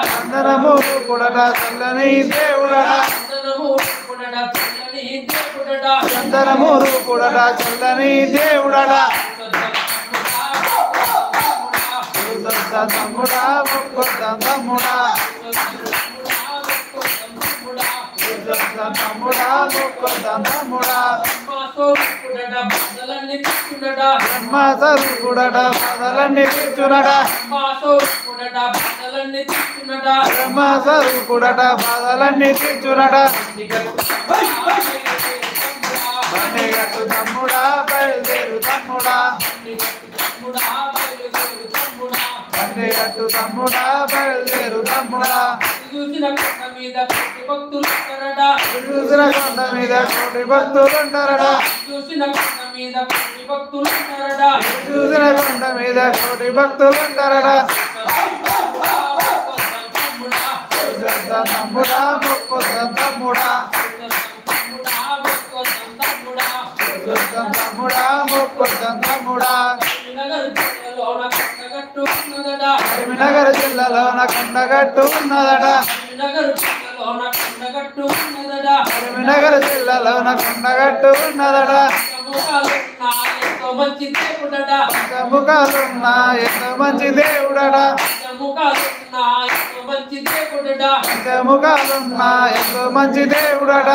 చందనము కొడట చల్లని దేవుడడా చందనము కొడట చల్లని దేవుడడా తమ్ముడా మొక్కొద్దాం తమ్ముడా తమ్ముడా మొక్కొద్దాం తమ్ముడా బ్రహ్మస్వరూపుడట బాధలన్నీ తీర్చునడా బ్రహ్మస్వరూపుడట బాధలన్నీ తీర్చునడా బండిగట్టు తమ్ముడా బయలుదేరు తమ్ముడా బండిగట్టు తమ్ముడా బయలుదేరు తమ్ముడా చూసిన కొండ మీద కోటి భక్తులుంటారడా చూసిన కొండ మీద కోటి భక్తులుంటారడా చూసిన కొండ మీద కోటి భక్తులుంటారడా చూసిన కొండ మీద కోటి భక్తులుంటారడా తమ్ముడా మొక్కొద్దాం తమ్ముడా తమ్ముడా మొక్కొద్దాం తమ్ముడా కరీంనగర్ జిల్లాలోన కొండగట్టు ఉన్నదట కరీంనగర్ జిల్లాలోన కొండగట్టు ఉన్నదట ముఖాలున్నా ఎంతో మంచి దేవుడట ముఖాలున్నా ఎంతో మంచి దేవుడట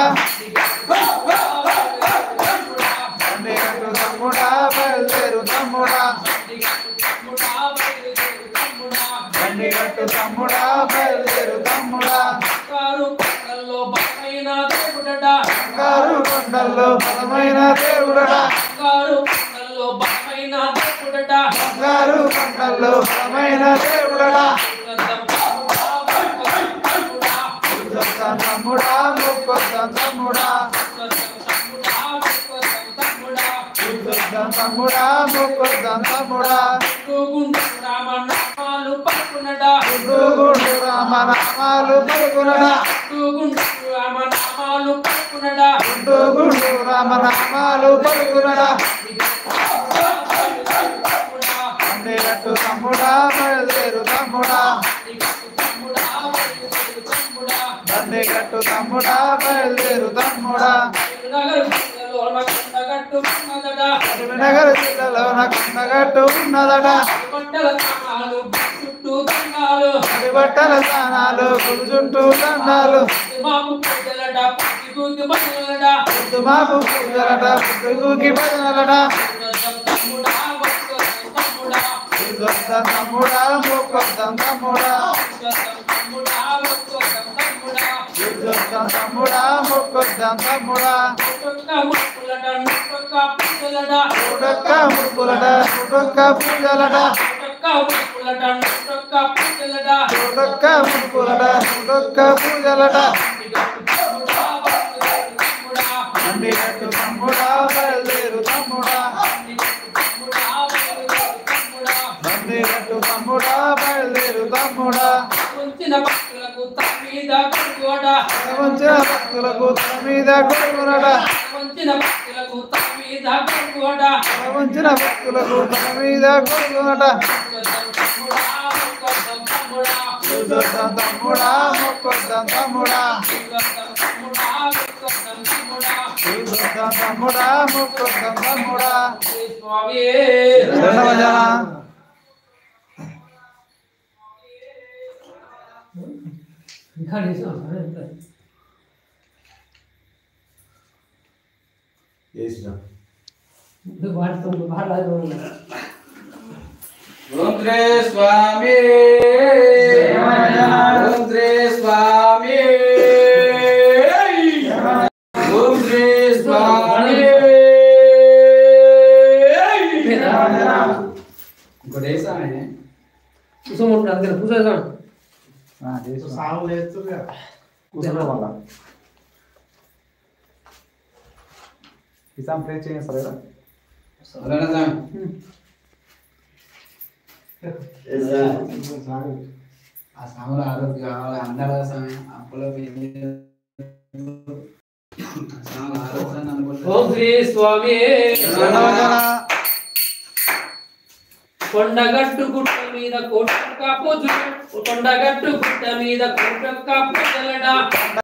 తమ్ముడా బయలుదేరు తమ్ముడా బండిగట్టు తమ్ముడా బయలుదేరు తమ్ముడా బంగారు కొండల్లో బలమైన దేవుడడా బంగారు కొండల్లో బలమైన దేవుడడా బంగారు కొండల్లో బలమైన దేవుడడా బంగారు కొండల్లో బలమైన దేవుడడా తమ్ముడా మొక్కొద్దాం తమ్ముడా తమ్ముడా మొక్కొద్దాం తమ్ముడా రామనామాలు పలుకునడా రామనామాలు పలుకునడా రామనామాలు పలుకునడా రామనామాలు పలుకునడా బండిగట్టు తమ్ముడా బయలుదేరు తమ్ముడా బండిగట్టు తమ్ముడా బయలుదేరు తమ్ముడా కరీంనగర్ జిల్లాలోన కొండగట్టు ఉన్నదట బట్టల స్థానాలు గుడి చుట్టూ దండాలు మాపు పూజలట పుట్టుకూకి భజనలట తమ్ముడా మొక్కొద్దాం తమ్ముడా తమ్ముడా మొక్కొద్దాం తమ్ముడా పుడక్క ముక్కులట పుడక్క పూజలట పుడక్క ముక్కులట పుడక్క పూజలట బండిగట్టు తమ్ముడా బయలుదేరు తమ్ముడా బండిగట్టు తమ్ముడా బయలుదేరు తమ్ముడా వంచిన భక్తులకు తల మీద కొడుకునడా వంచిన భక్తులకు తల మీద కొడుకునడా వంచిన భక్తులకు తల మీద కొడుకునడా వంచిన భక్తులకు తల మీద కొడుకునడా తమ్ముడా మొక్కొద్దాం తమ్ముడా తమ్ముడా మొక్కొద్దాం తమ్ముడా ఓం శ్రీ స్వామి ఓం శ్రీ స్వామి ఓం శ్రీ స్వామి కిసాన్ ప్రే చేస్తారా ఆ సాములు ఆరోగ్య అందరూ సమయం అప్పులో ఓం శ్రీ స్వామి కొండగట్టు గుట్ట మీద కోటొక్క పూజలు కొండగట్టు గుట్ట మీద కోటొక్క పూజలడా